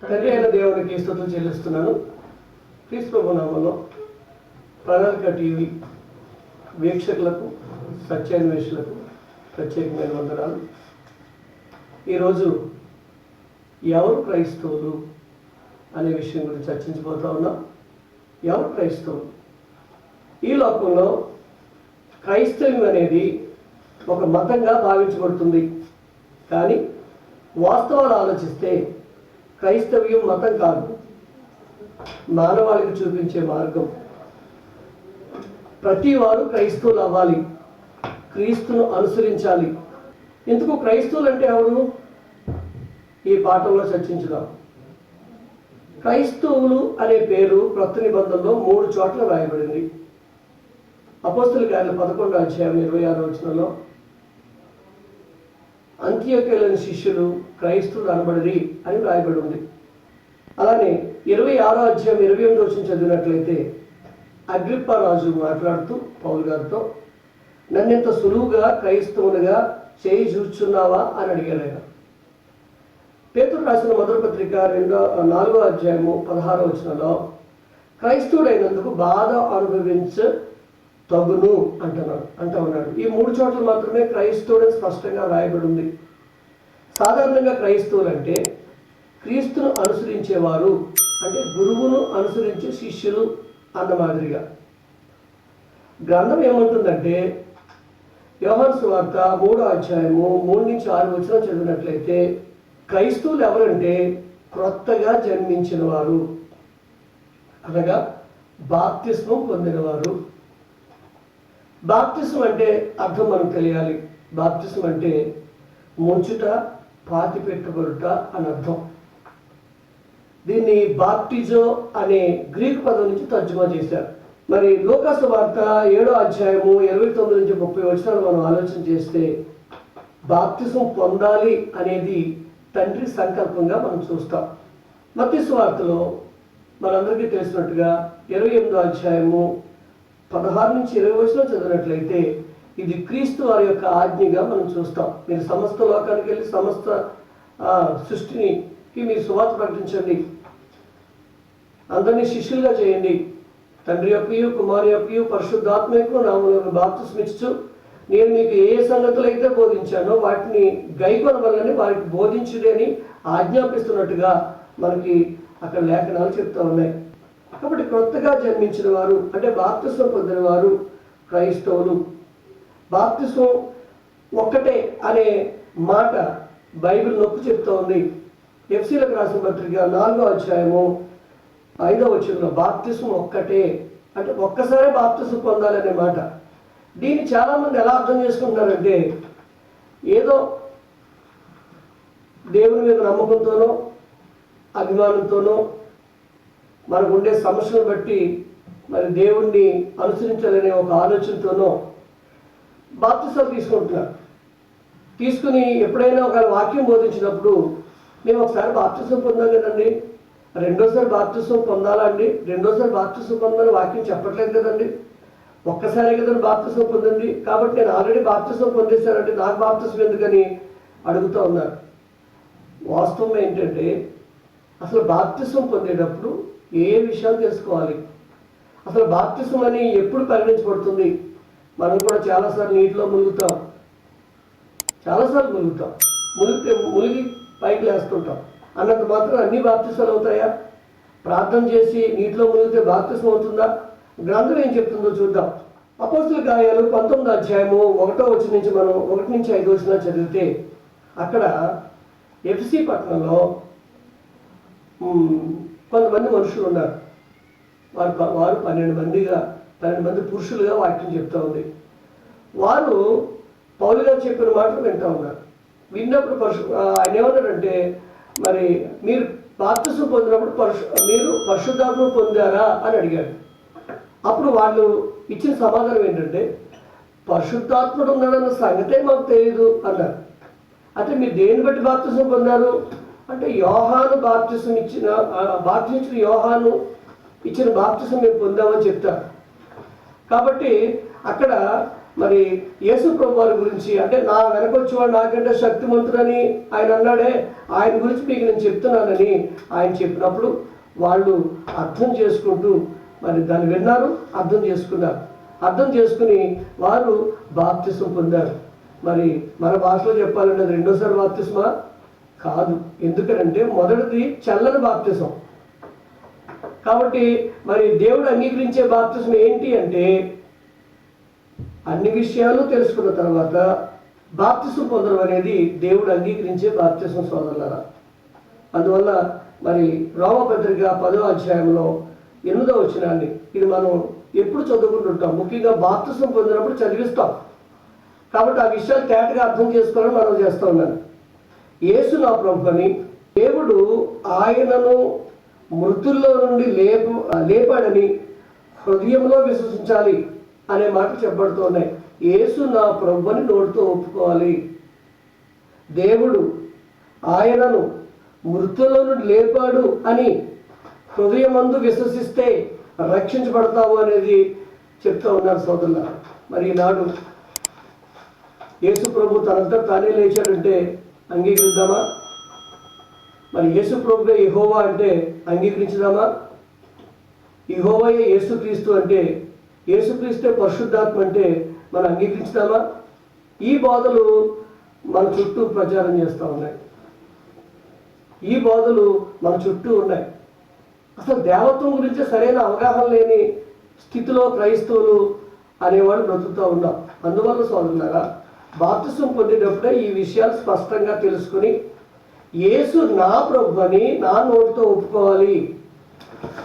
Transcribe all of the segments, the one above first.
తండ్రి అయిన దేవునికి స్తుతులు చెల్లిస్తున్నాను. క్రీస్తు ప్రభు నామములో ప్రణాళిక టీవీ వీక్షకులకు, సత్యాన్వేషులకు ప్రత్యేకమైన వందనాలు. ఈరోజు ఎవరు క్రైస్తవులు అనే విషయం గురించి చర్చించబోతా ఉన్నాం. ఎవరు క్రైస్తవులు? ఈ లోకంలో క్రైస్తవ్యం అనేది ఒక మతంగా భావించబడుతుంది. కానీ వాస్తవాలు ఆలోచిస్తే క్రైస్తవ్యం మతం కాదు, మానవాళికి చూపించే మార్గం. ప్రతి వారు క్రైస్తవులు అవ్వాలి, క్రీస్తును అనుసరించాలి. ఎందుకు క్రైస్తవులు అంటే ఎవరు? ఈ పాఠంలో చర్చించుదాం. క్రైస్తవులు అనే పేరు క్రొత్త నిబంధనలో 3 చోట్ల రాయబడింది. అపోస్తలుల కార్యాలు 11వ అధ్యాయం 26వ వచనంలో అంత్యోక్యలోని శిష్యులు క్రైస్తవులు అనబడిరి అని రాయబడి ఉంది. అలానే 26వ అధ్యాయం 28వ వచనం చదివినట్లయితే అగ్రిప్ప రాజు మాట్లాడుతూ పౌలు గారితో, నన్నింత సులువుగా క్రైస్తవునిగా చేయి చూచున్నావా అని అడిగాడు ఆయన. పేతురు రాసిన మొదటి పత్రిక 4వ అధ్యాయము 16వ వచనంలో క్రైస్తవుడైనందుకు బాధ తగును అంటూ ఉన్నాడు. ఈ 3 చోట్ల మాత్రమే క్రైస్తవుడని స్పష్టంగా రాయబడి ఉంది. సాధారణంగా క్రైస్తవులు అంటే క్రీస్తును అనుసరించేవారు, అంటే గురువును అనుసరించే శిష్యులు అన్న మాదిరిగా. గ్రంథం ఏమంటుందంటే యోహాను సువార్త 3వ అధ్యాయము 3 నుంచి 6 వచనం చదివినట్లయితే క్రైస్తవులు ఎవరంటే క్రొత్తగా జన్మించిన వారు, అనగా బాప్తిస్మం పొందినవారు. బాప్తిస్మం అంటే అర్థం మనకు తెలియాలి. బాప్తిస్మం అంటే ముంచుట, పాతి పెట్టబడుట అని అర్థం. దీన్ని బాప్టిజో అనే గ్రీకు పదం నుంచి తర్జుమా చేశారు. మరి లూకాసు వార్త 7వ అధ్యాయము 29 నుంచి 30 వచనాలు మనం ఆలోచన చేస్తే బాప్తిస్మం పొందాలి అనేది తండ్రి సంకల్పంగా మనం చూస్తాం. మత్తయి సువార్తలో మనందరికీ తెలిసినట్టుగా 28వ అధ్యాయము 16 నుంచి 20 వచనం చదివినట్లయితే ఇది క్రీస్తు వారి యొక్క ఆజ్ఞగా మనం చూస్తాం. మీరు సమస్త లోకానికి వెళ్ళి సమస్త సృష్టికి మీరు సువార్త ప్రకటించండి, అందరినీ శిష్యులుగా చేయండి, తండ్రి యొక్కయు కుమారు యొక్కయు పరిశుద్ధాత్మ యొక్క నామమున బాప్తిస్మం ఇచ్చు నేను మీకు ఏ సంగతులు అయితే బోధించానో వాటిని గైకొనవలనని వారికి బోధించుడి అని ఆజ్ఞాపిస్తున్నట్టుగా మనకి అక్కడ లేఖనాలు చెప్తూ ఉన్నాయి. కాబట్టి క్రొత్తగా జన్మించిన వారు అంటే బాప్తిస్మం పొందిన వారు క్రైస్తవులు. బాప్తిస్మం ఒక్కటే అనే మాట బైబిల్ నొక్కి చెప్తూ ఉంది. ఎఫ్సీలకు రాసిన పత్రిక 4వ అధ్యాయము 5వ వచనంలో బాప్తిస్మం ఒక్కటే అంటే ఒక్కసారి బాప్తిస్మం పొందాలనే మాట. దీన్ని చాలామంది ఎలా అర్థం చేసుకుంటున్నారంటే ఏదో దేవుని మీద నమ్మకంతోనో అభిమానంతోనో మనకు ఉండే సమస్యలను బట్టి మరి దేవుణ్ణి అనుసరించాలనే ఒక ఆలోచనతోనో బాప్తిస్మం తీసుకుంటున్నారు. తీసుకుని ఎప్పుడైనా ఒక వాక్యం బోధించినప్పుడు మేము ఒకసారి బాప్తిస్మం పొందాం కదండి, రెండోసారి బాప్తిస్మం పొందాలా అండి, రెండోసారి బాప్తిస్మం పొందాలని వాక్యం చెప్పట్లేదు కదండి, ఒక్కసారి కదండి బాప్తిస్మం పొందింది, కాబట్టి నేను ఆల్రెడీ బాప్తిస్మం పొందేశానంటే నాకు బాప్తిస్మం ఎందుకని అడుగుతూ ఉన్నారు. వాస్తవం ఏంటంటే అసలు బాప్తిస్మం పొందేటప్పుడు ఏ విషయాలు తెలుసుకోవాలి, అసలు బాప్తిస్మం అని ఎప్పుడు పరిగణించబడుతుంది. మనం కూడా చాలాసార్లు నీటిలో ములుగుతాం, ములిగి పైకి లేస్తుంటాం. అన్నంత మాత్రం అన్ని బాప్తిస్మాలు అవుతాయా? ప్రార్థన చేసి నీటిలో మునిగితే బాప్తిస్మం అవుతుందా? గ్రంథం ఏం చెప్తుందో చూద్దాం. అపోస్తలుల కార్యాలు 19వ అధ్యాయము 1వ వచనం నుంచి మనం 1 నుంచి 5 వచనాలు చదివితే అక్కడ ఎఫ్సీ పట్టణంలో కొంతమంది మనుషులు ఉన్నారు. వారు 12 మంది పురుషులుగా వాక్యం చెప్తూ ఉంది. వారు పౌలు గారు చెప్పిన మాటలు వింటూ ఉన్నారు. విన్నప్పుడు ఆయన ఏమన్నారంటే, మరి మీరు బాప్తిస్మం పొందినప్పుడు మీరు పరిశుద్ధాత్మ పొందారా అని అడిగారు. అప్పుడు వాళ్ళు ఇచ్చిన సమాధానం ఏంటంటే, పరిశుద్ధాత్ముడు ఉన్నాడన్న సంగతే మాకు తెలియదు అన్నారు. అంటే మీరు దేన్ని బట్టి బాప్తిస్మం పొందారు అంటే యోహాను బాప్తిస్మించిన యోహాను ఇచ్చిన బాప్తిస్మం మేము పొందామని చెప్తారు. కాబట్టి అక్కడ మరి యేసు ప్రభు వారి గురించి, అంటే నా వెనకొచ్చేవాడు నాకంటే శక్తిమంతుడని ఆయన అన్నాడే, ఆయన గురించి మీకు నేను చెప్తున్నానని ఆయన చెప్పినప్పుడు వాళ్ళు అర్థం చేసుకుంటూ మరి దాన్ని విన్నారు, అర్థం చేసుకున్నారు. అర్థం చేసుకుని వారు బాప్తిసం పొందారు. మరి మన భాషలో చెప్పాలంటే అది రెండోసారి బాప్తిస్మా కాదు. ఎందుకంటే మొదటిది చల్లని బాప్తిసం. కాబట్టి మరి దేవుడు అంగీకరించే బాప్తిసం ఏంటి అంటే, అన్ని విషయాలు తెలుసుకున్న తర్వాత బాప్తిసం పొందడం అనేది దేవుడు అంగీకరించే బాప్తిసం సోదరులారా. అందువల్ల మరి రోమపత్రిక 10వ అధ్యాయంలో 8వ వచనాన్ని ఇది మనం ఎప్పుడు చదువుకుంటుంటాం, ముఖ్యంగా బాప్తిసం పొందినప్పుడు చదివిస్తాం. కాబట్టి ఆ విషయాలు తేటగా అర్థం చేసుకోవాలని మనం చేస్తూ ఉన్నాను. యేసు నా ప్రభుని, దేవుడు ఆయనను మృతుల్లో నుండి లేపాడని హృదయంలో విశ్వసించాలి అనే మాట చెప్పబడుతూ ఉన్నాయి. యేసు నా ప్రభుని నోటితో ఒప్పుకోవాలి. దేవుడు ఆయనను మృతుల్లో నుండి లేపాడు అని హృదయమందు విశ్వసిస్తే రక్షించబడతావు అనేది చెప్తూ ఉన్నారు సోదరుల. మరి ఈనాడు యేసు ప్రభు తనంతా తానే లేచాడంటే అంగీకరిద్దామా? మరి యేసు ప్రభుగా యెహోవా అంటే అంగీకరించుదామా? యెహోవాయే యేసుక్రీస్తు అంటే, యేసుక్రీస్తే పరిశుద్ధాత్మ అంటే మనం అంగీకరించుదామా? ఈ బోధలు మన చుట్టూ ప్రచారం చేస్తూ ఉన్నాయి. ఈ బోధలు మన చుట్టూ ఉన్నాయి. అసలు దేవత్వం గురించి సరైన అవగాహన లేని స్థితిలో క్రైస్తవులు అనేవాళ్ళు బ్రతుకుతూ ఉన్నాం. అందువల్ల సోదరులారా, బాప్తిసం పొందేటప్పుడే ఈ విషయాలు స్పష్టంగా తెలుసుకుని యేసు నా ప్రభు అని నా నోటితో ఒప్పుకోవాలి.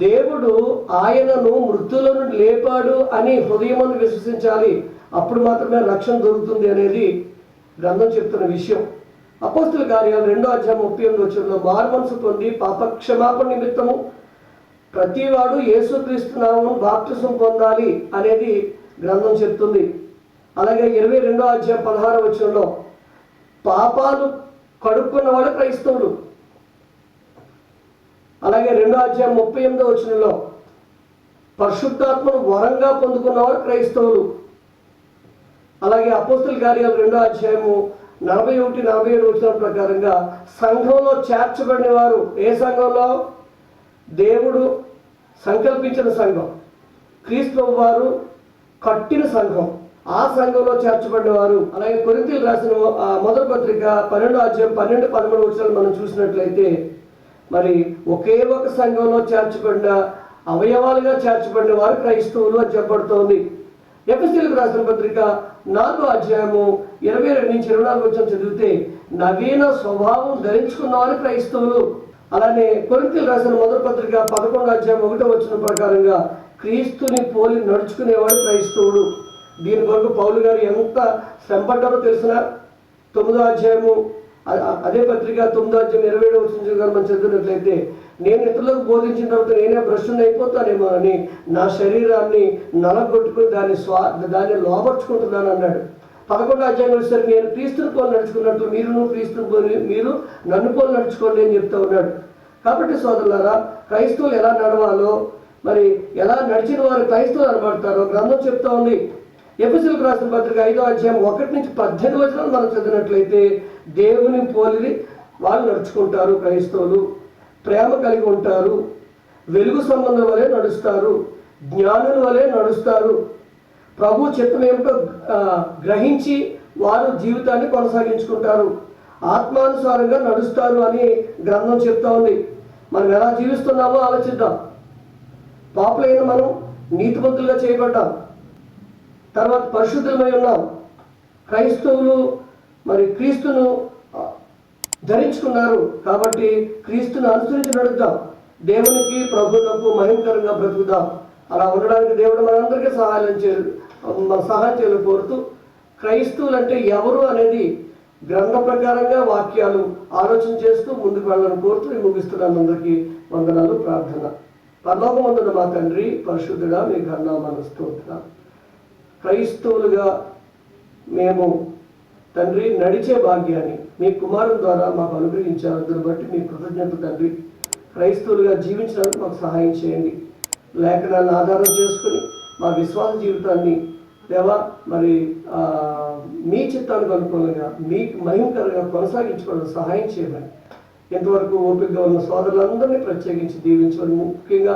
దేవుడు ఆయనను మృతుల నుండి లేపాడు అని హృదయమందు విశ్వసించాలి. అప్పుడు మాత్రమే రక్షణ దొరుకుతుంది అనేది గ్రంథం చెప్తున్న విషయం. అపోస్తుల కార్యాలు 2వ అధ్యాయం 38వ వచనంలో మారుమనసు పొంది పాపక్షమాపణ నిమిత్తము ప్రతివాడు యేసుక్రీస్తు నామమున బాప్తిసం పొందాలి అనేది గ్రంథం చెప్తుంది. అలాగే 22వ అధ్యాయం 16వ వచనంలో పాపాలు కడుక్కున్న వాళ్ళు క్రైస్తవులు. అలాగే 2వ అధ్యాయం 38వ వచనంలో పరిశుద్ధాత్మను వరంగా పొందుకున్నవారు క్రైస్తవులు. అలాగే అపోస్తుల కార్యాలు 2వ అధ్యాయము 41-47 వచనం ప్రకారంగా సంఘంలో చేర్చబడిన వారు, ఏ సంఘంలో? దేవుడు సంకల్పించిన సంఘం, క్రీస్తు వారు కట్టిన సంఘం, ఆ సంఘంలో చేర్చబడిన వారు. అలాగే కొరింథీయులు రాసిన మొదటి పత్రిక 12వ అధ్యాయం 12-13 వచనాలు మనం చూసినట్లయితే మరి ఒకే ఒక సంఘంలో చేర్చబడిన, అవయవాలుగా చేర్చబడిన వారు క్రైస్తవులు అని చెప్పబడుతోంది. ఎఫెసీయులకు రాసిన పత్రిక 4వ అధ్యాయము 22-24 వచనం చదివితే నవీన స్వభావం ధరించుకున్న వారు క్రైస్తవులు. అలానే కొరింథీయులకు రాసిన మొదటి పత్రిక 11వ అధ్యాయం 1వ వచనం ప్రకారంగా క్రీస్తుని పోలి నడుచుకునేవాడు క్రైస్తవుడు. దీని కొరకు పౌలు గారు ఎంత శ్రమపడ్డారో తెలిసిన 9వ అధ్యాయము అదే పత్రిక 9వ అధ్యాయం 27వ వచనం మనం చదివినట్లయితే నేను ఇతరులకు బోధించిన తర్వాత నేనే భ్రష్టుని అయిపోతానేమో అని నా శరీరాన్ని నలగొట్టుకుని దాన్ని లోపరుచుకుంటున్నాను అన్నాడు. 11వ అధ్యాయం వచ్చేసరికి నేను క్రీస్తుని పోలి నడుచుకున్నట్లు మీరు నన్ను పోలి నడుచుకోండి అని చెప్తా ఉన్నాడు. కాబట్టి సోదరులారా, క్రైస్తవులు ఎలా నడవాలో, మరి ఎలా నడిచిన వారు క్రైస్తవులు అనబడతారో గ్రంథం చెప్తా ఉంది. ఎఫెసీయులకు రాసిన పత్రిక 5వ అధ్యాయం 1-18 వచనాలు మనం చదివినట్లయితే దేవుని పోలి వాళ్ళు నడుచుకుంటారు క్రైస్తవులు. ప్రేమ కలిగి ఉంటారు, వెలుగు సంబంధం వలె నడుస్తారు, జ్ఞానుల వలె నడుస్తారు, ప్రభు చిత్తం ఏమిటో గ్రహించి వారు జీవితాన్ని కొనసాగించుకుంటారు, ఆత్మానుసారంగా నడుస్తారు అని గ్రంథం చెప్తా ఉంది. మనం ఎలా జీవిస్తున్నామో ఆలోచిద్దాం. పాపులైన మనం నీతిమంతులుగా చేయబడ్డాం, తర్వాత పరిశుద్ధులమై ఉన్నాం. క్రైస్తవులు మరి క్రీస్తును ధరించుకున్నారు కాబట్టి క్రీస్తును అనుసరించి నడుద్దాం. దేవునికి ప్రభువులకు మహిమకరంగా బ్రతుకుదాం. అలా ఉండడానికి దేవుడు మనందరికీ సహాయం చేయాలని కోరుతూ, క్రైస్తవులు అంటే ఎవరు అనేది గ్రంథ ప్రకారంగా వాక్యాలు ఆలోచన చేస్తూ ముందుకు వెళ్ళాలని కోరుతూ ముగిస్తున్నాను. అందరికీ వందనాలు, ప్రార్థన. పరలోకమందున్న మా తండ్రి, పరిశుద్ధుడా మీ ఘననామమునకు స్తోత్రం. క్రైస్తవులుగా మేము తండ్రి నడిచే భాగ్యాన్ని మీ కుమారుని ద్వారా మాకు అనుగ్రహించారు. అందుని బట్టి మీ కృతజ్ఞత తండ్రి. క్రైస్తవులుగా జీవించడానికి మాకు సహాయం చేయండి. లేఖనాలను ఆధారం చేసుకుని మా విశ్వాస జీవితాన్ని దేవా మరి మీ చిత్తానికి అనుకూలంగా మీకు మహిమకరంగా కొనసాగించుకోవడం సహాయం చేయమని, ఎంతవరకు ఓపికగా ఉన్న సోదరులందరినీ ప్రత్యేకించి దీవించమని, ముఖ్యంగా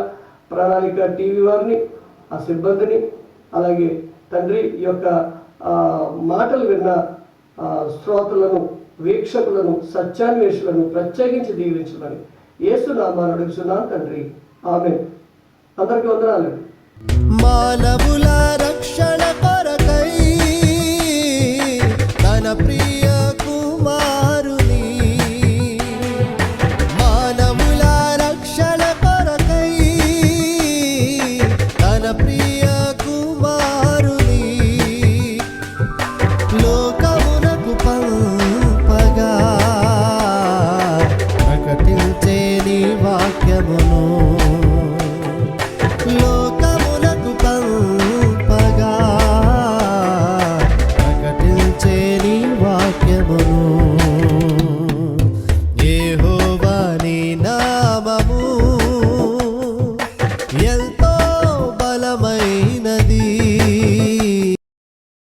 ప్రణాళిక టీవీ వారిని, ఆ సిబ్బందిని, అలాగే తండ్రి ఈ యొక్క మాటలు విన్న శ్రోతలను, వీక్షకులను, సత్యాన్వేషులను ప్రత్యేకించి దీవించమని యేసు నామాన్ని అడుగుతున్నాను తండ్రి. ఆమేన్. అందరికీ వందనాలు.